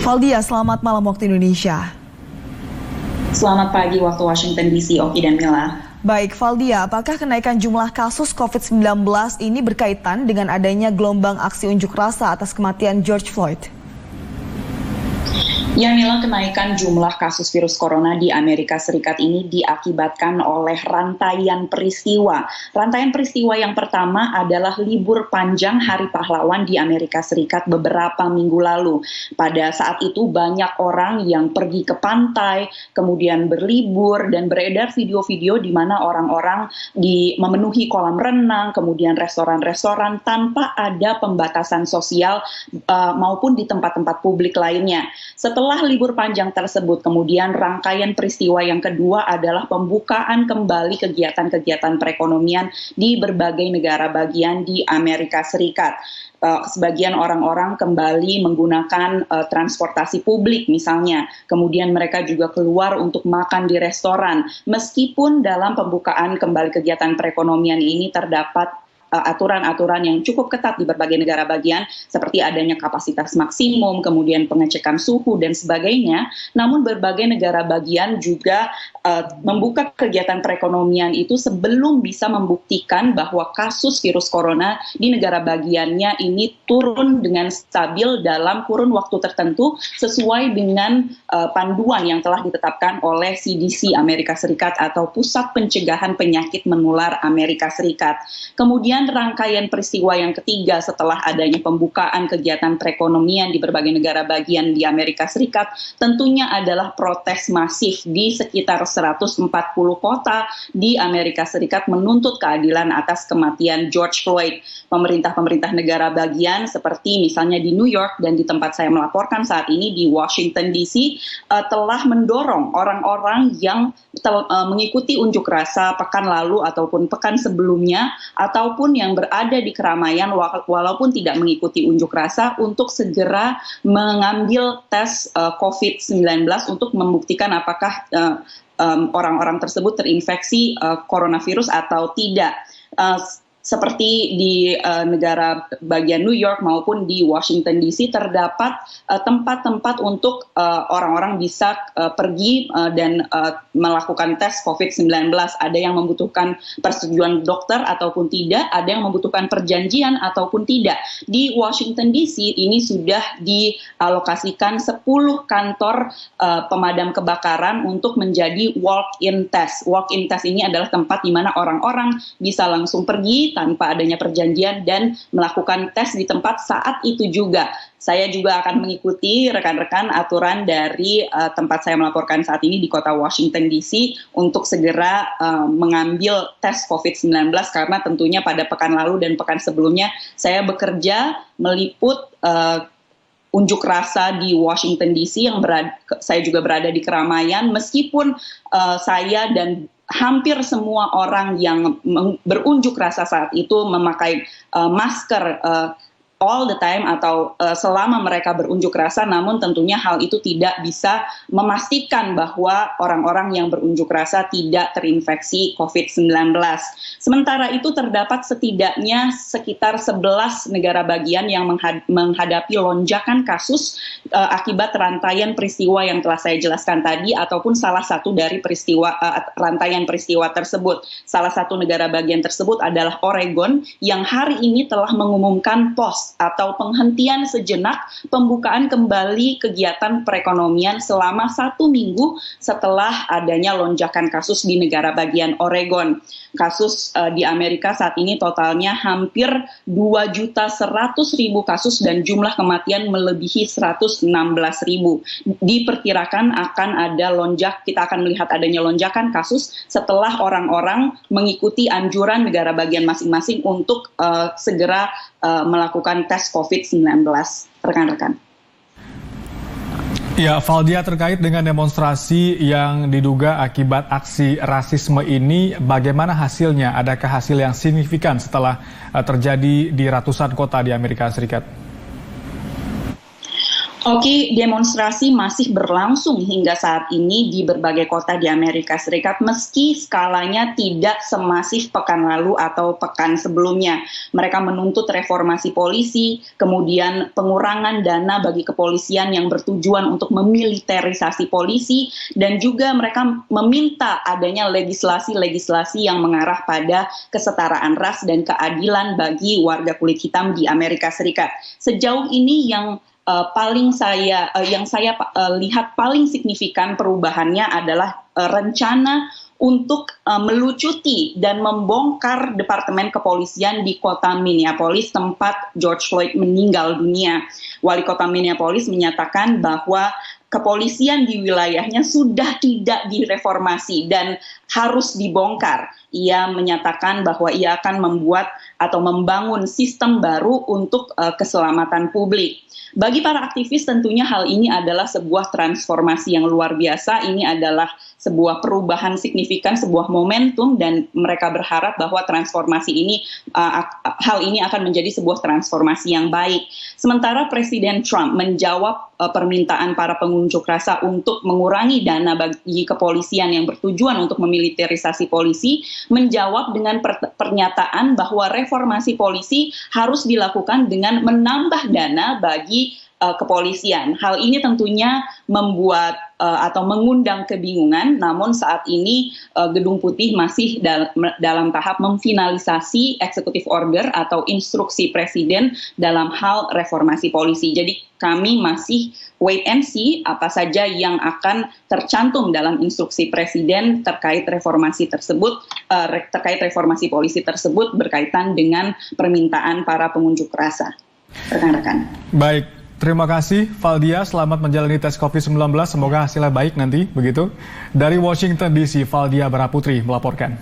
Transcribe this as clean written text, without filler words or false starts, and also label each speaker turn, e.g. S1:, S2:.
S1: Valdia, selamat malam waktu Indonesia.
S2: Selamat pagi waktu Washington DC, Oki dan Mila.
S1: Baik, Valdia, apakah kenaikan jumlah kasus COVID-19 ini berkaitan dengan adanya gelombang aksi unjuk rasa atas kematian George Floyd?
S2: Ya Mila, kenaikan jumlah kasus virus corona di Amerika Serikat ini diakibatkan oleh rantaian peristiwa. Rantaian peristiwa yang pertama adalah libur panjang Hari Pahlawan di Amerika Serikat beberapa minggu lalu. Pada saat itu banyak orang yang pergi ke pantai, kemudian berlibur dan beredar video-video di mana orang-orang memenuhi kolam renang, kemudian restoran-restoran tanpa ada pembatasan sosial maupun di tempat-tempat publik lainnya. Setelah libur panjang tersebut, kemudian rangkaian peristiwa yang kedua adalah pembukaan kembali kegiatan-kegiatan perekonomian di berbagai negara bagian di Amerika Serikat. Sebagian orang-orang kembali menggunakan transportasi publik misalnya, kemudian mereka juga keluar untuk makan di restoran, meskipun dalam pembukaan kembali kegiatan perekonomian ini terdapat aturan-aturan yang cukup ketat di berbagai negara bagian seperti adanya kapasitas maksimum, kemudian pengecekan suhu dan sebagainya. Namun berbagai negara bagian juga membuka kegiatan perekonomian itu sebelum bisa membuktikan bahwa kasus virus corona di negara bagiannya ini turun dengan stabil dalam kurun waktu tertentu sesuai dengan panduan yang telah ditetapkan oleh CDC Amerika Serikat atau Pusat Pencegahan Penyakit Menular Amerika Serikat. Kemudian rangkaian peristiwa yang ketiga setelah adanya pembukaan kegiatan perekonomian di berbagai negara bagian di Amerika Serikat tentunya adalah protes masif di sekitar 140 kota di Amerika Serikat menuntut keadilan atas kematian George Floyd. Pemerintah-pemerintah negara bagian seperti misalnya di New York dan di tempat saya melaporkan saat ini di Washington DC telah mendorong orang-orang yang mengikuti unjuk rasa pekan lalu ataupun pekan sebelumnya ataupun yang berada di keramaian walaupun tidak mengikuti unjuk rasa untuk segera mengambil tes COVID-19 untuk membuktikan apakah orang-orang tersebut terinfeksi coronavirus atau tidak. Seperti di negara bagian New York maupun di Washington DC terdapat tempat-tempat untuk orang-orang bisa pergi dan melakukan tes COVID-19. Ada yang membutuhkan persetujuan dokter ataupun tidak, ada yang membutuhkan perjanjian ataupun tidak. Di Washington DC ini sudah dialokasikan 10 kantor pemadam kebakaran untuk menjadi walk-in test. Walk-in test ini adalah tempat di mana orang-orang bisa langsung pergi tanpa adanya perjanjian dan melakukan tes di tempat saat itu juga. Saya juga akan mengikuti rekan-rekan aturan dari tempat saya melaporkan saat ini di kota Washington DC untuk segera mengambil tes COVID-19 karena tentunya pada pekan lalu dan pekan sebelumnya saya bekerja meliput unjuk rasa di Washington DC yang saya juga berada di keramaian meskipun saya dan hampir semua orang yang berunjuk rasa saat itu memakai masker all the time atau selama mereka berunjuk rasa, namun tentunya hal itu tidak bisa memastikan bahwa orang-orang yang berunjuk rasa tidak terinfeksi COVID-19. Sementara itu terdapat setidaknya sekitar 11 negara bagian yang menghadapi lonjakan kasus akibat rantaian peristiwa yang telah saya jelaskan tadi ataupun salah satu dari rantaian peristiwa tersebut. Salah satu negara bagian tersebut adalah Oregon yang hari ini telah mengumumkan pause atau penghentian sejenak pembukaan kembali kegiatan perekonomian selama 1 minggu setelah adanya lonjakan kasus di negara bagian Oregon. Kasus di Amerika saat ini totalnya hampir 2.100.000 kasus dan jumlah kematian melebihi 116.000. Diperkirakan akan ada kita akan melihat adanya lonjakan kasus setelah orang-orang mengikuti anjuran negara bagian masing-masing untuk segera melakukan tes COVID-19, rekan-rekan.
S3: Ya, Valdia, terkait dengan demonstrasi yang diduga akibat aksi rasisme ini, bagaimana hasilnya? Adakah hasil yang signifikan setelah terjadi di ratusan kota di Amerika Serikat?
S2: Oke, demonstrasi masih berlangsung hingga saat ini di berbagai kota di Amerika Serikat meski skalanya tidak semasif pekan lalu atau pekan sebelumnya. Mereka menuntut reformasi polisi, kemudian pengurangan dana bagi kepolisian yang bertujuan untuk memiliterisasi polisi, dan juga mereka meminta adanya legislasi-legislasi yang mengarah pada kesetaraan ras dan keadilan bagi warga kulit hitam di Amerika Serikat. Sejauh ini yang saya lihat paling signifikan perubahannya adalah rencana untuk melucuti dan membongkar Departemen Kepolisian di kota Minneapolis tempat George Floyd meninggal dunia. Wali kota Minneapolis menyatakan bahwa kepolisian di wilayahnya sudah tidak direformasi dan harus dibongkar. Ia menyatakan bahwa ia akan membuat atau membangun sistem baru untuk keselamatan publik. Bagi para aktivis tentunya hal ini adalah sebuah transformasi yang luar biasa. Ini adalah sebuah perubahan signifikan, sebuah momentum, dan mereka berharap bahwa transformasi ini, hal ini akan menjadi sebuah transformasi yang baik. Sementara Presiden Trump menjawab permintaan para pengunjuk rasa untuk mengurangi dana bagi kepolisian yang bertujuan untuk memiliterisasi polisi, menjawab dengan pernyataan bahwa reformasi polisi harus dilakukan dengan menambah dana bagi kepolisian. Hal ini tentunya membuat atau mengundang kebingungan, namun saat ini Gedung Putih masih dalam tahap memfinalisasi executive order atau instruksi presiden dalam hal reformasi polisi. Jadi kami masih wait and see apa saja yang akan tercantum dalam instruksi presiden terkait reformasi tersebut, terkait reformasi polisi tersebut berkaitan dengan permintaan para pengunjuk rasa. Rekan-rekan.
S3: Baik. Terima kasih Valdia, selamat menjalani tes COVID-19, semoga hasilnya baik nanti, begitu. Dari Washington DC, Valdia Baraputri melaporkan.